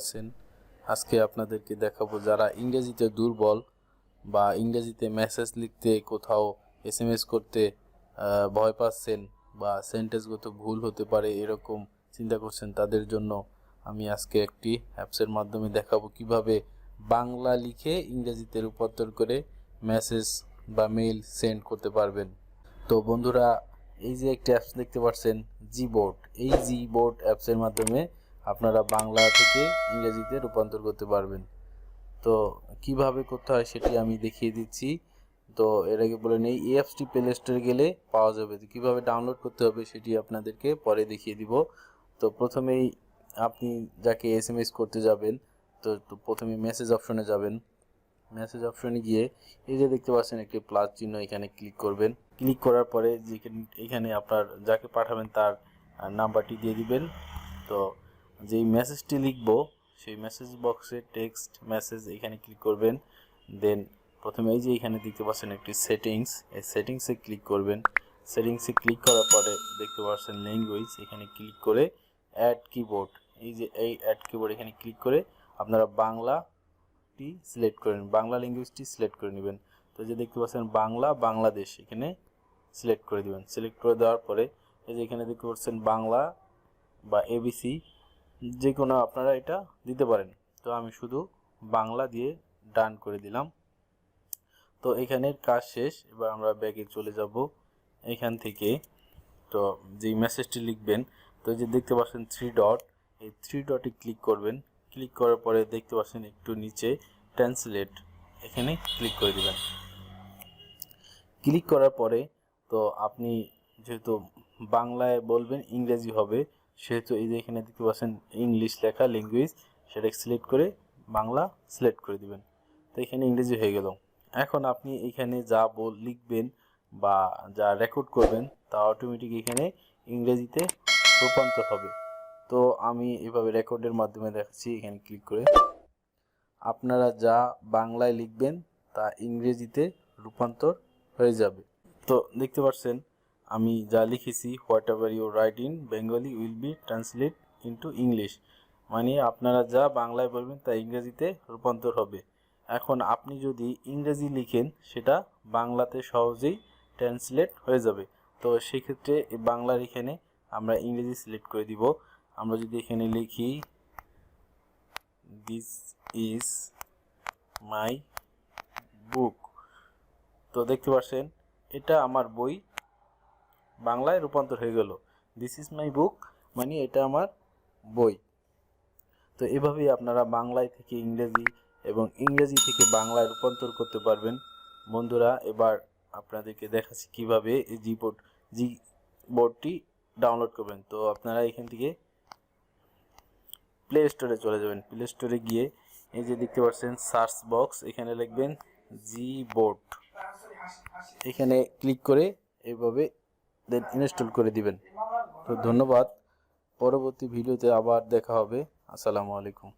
আছেন। আজকে আপনাদেরকে দেখাবো যারা ইংরেজিতে দুর্বল বা ইংরেজিতে মেসেজ লিখতে কোথাও এসএমএস করতে ভয় পাচ্ছেন বা সেন্টেন্সগত ভুল হতে পারে এরকম চিন্তা করছেন, তাদের জন্য আমি আজকে একটি অ্যাপসের মাধ্যমে দেখাবো কিভাবে বাংলা লিখে ইংরেজিতে রূপান্তর করে মেসেজ বা মেইল সেন্ড করতে পারবেন। তো বন্ধুরা, এই যে একটি অ্যাপস দেখতে পাচ্ছেন gboard, এই gboard অ্যাপসের মাধ্যমে আপনারা বাংলা থেকে ইংরেজিতে রূপান্তর করতে পারবেন। তো কিভাবে করতে হয় সেটি আমি দেখিয়ে দিচ্ছি। তো এর আগে বলে নেই, এই অ্যাপসটি প্লে স্টোরে গেলে পাওয়া যাবে। তো কীভাবে ডাউনলোড করতে হবে সেটি আপনাদেরকে পরে দেখিয়ে দিব। তো প্রথমেই আপনি যাকে এসএমএস করতে যাবেন, তো প্রথমে মেসেজ অপশনে যাবেন। মেসেজ অপশনে গিয়ে এই যে দেখতে পাচ্ছেন একটি প্লাস চিহ্ন, এখানে ক্লিক করবেন। ক্লিক করার পরে এখানে আপনার যাকে পাঠাবেন তার নাম্বারটি দিয়ে দিবেন। তো যেই মেসেজটি লিখব সেই মেসেজ বক্সে টেক্সট মেসেজ এখানে ক্লিক করবেন। দেন প্রথমে এই যে এখানে দেখতে পাচ্ছেন একটি সেটিংস, এই সেটিংসে ক্লিক করবেন। সেটিংসে ক্লিক করার পরে দেখতে পাচ্ছেন ল্যাঙ্গুয়েজ, এখানে ক্লিক করে অ্যাড কিবোর্ড, এই যে এই অ্যাড কিবোর্ড এখানে ক্লিক করে আপনারা বাংলাটি সিলেক্ট করেন, বাংলা ল্যাঙ্গুয়েজটি সিলেক্ট করে নেবেন। তো যে দেখতে পাচ্ছেন বাংলা বাংলাদেশ, এখানে সিলেক্ট করে দিবেন। সিলেক্ট করে দেওয়ার পরে এই যে এখানে দেখতে পাচ্ছেন বাংলা বা এবিসি, যে কোনো আপনারা এটা দিতে পারেন। তো আমি শুধু বাংলা দিয়ে ডান করে দিলাম। তো এখানের কাজ শেষ। এবার আমরা ব্যাগে চলে যাব এখান থেকে। তো যেই মেসেজটি লিখবেন, তো যে দেখতে পাচ্ছেন থ্রি ডট, এই থ্রি ডটে ক্লিক করবেন। ক্লিক করার পরে দেখতে পাচ্ছেন একটু নিচে ট্রান্সলেট, এখানে ক্লিক করে দিবেন। ক্লিক করার পরে তো আপনি যেহেতু বাংলায় বলবেন ইংরেজি হবে, সেহেতু এই যে এখানে দেখতে পাচ্ছেন ইংলিশ লেখা ল্যাঙ্গুয়েজ, সেটা সিলেক্ট করে বাংলা সিলেক্ট করে দিবেন। তো এখানে ইংরেজি হয়ে গেল। এখন আপনি এখানে যা লিখবেন বা যা রেকর্ড করবেন তা অটোমেটিক এখানে ইংরেজিতে রূপান্তর হবে। তো আমি এভাবে রেকর্ডের মাধ্যমে দেখাচ্ছি। এখানে ক্লিক করে আপনারা যা বাংলায় লিখবেন তা ইংরেজিতে রূপান্তর হয়ে যাবে। তো দেখতে পাচ্ছেন আমি যা লিখেছি, whatever you write in Bengali will be translate into English, মানে আপনারা যা বাংলায় বলবেন তা ইংরেজিতে রূপান্তর হবে। এখন আপনি যদি ইংরেজি লিখেন সেটা বাংলাতে সহজেই ট্রান্সলেট হয়ে যাবে। তো সেক্ষেত্রে বাংলার এখানে আমরা ইংরেজি সিলেক্ট করে দিব। আমরা যদি এখানে লিখি দিস ইজ মাই বুক, তো দেখতে পাচ্ছেন এটা আমার বই বাংলায় রূপান্তর হয়ে গেল। দিস ইজ মাই বুক মানে এটা আমার বই। তো এভাবেই আপনারা বাংলায় থেকে ইংরেজি এবং ইংরেজি থেকে বাংলায় রূপান্তর করতে পারবেন। বন্ধুরা, এবার আপনাদেরকে দেখাচ্ছি কিভাবে এই জিবোর্ডটি ডাউনলোড করবেন। তো আপনারা এখান থেকে প্লে স্টোরে চলে যাবেন। প্লে স্টোরে গিয়ে এই যে দেখতে পাচ্ছেন সার্চ বক্স, এখানে লিখবেন জিবোর্ড, এখানে ক্লিক করে এইভাবে দেন ইনস্টল করে দিবেন। তো ধন্যবাদ, পরবর্তী ভিডিওতে আবার দেখা হবে। আসসালামু আলাইকুম।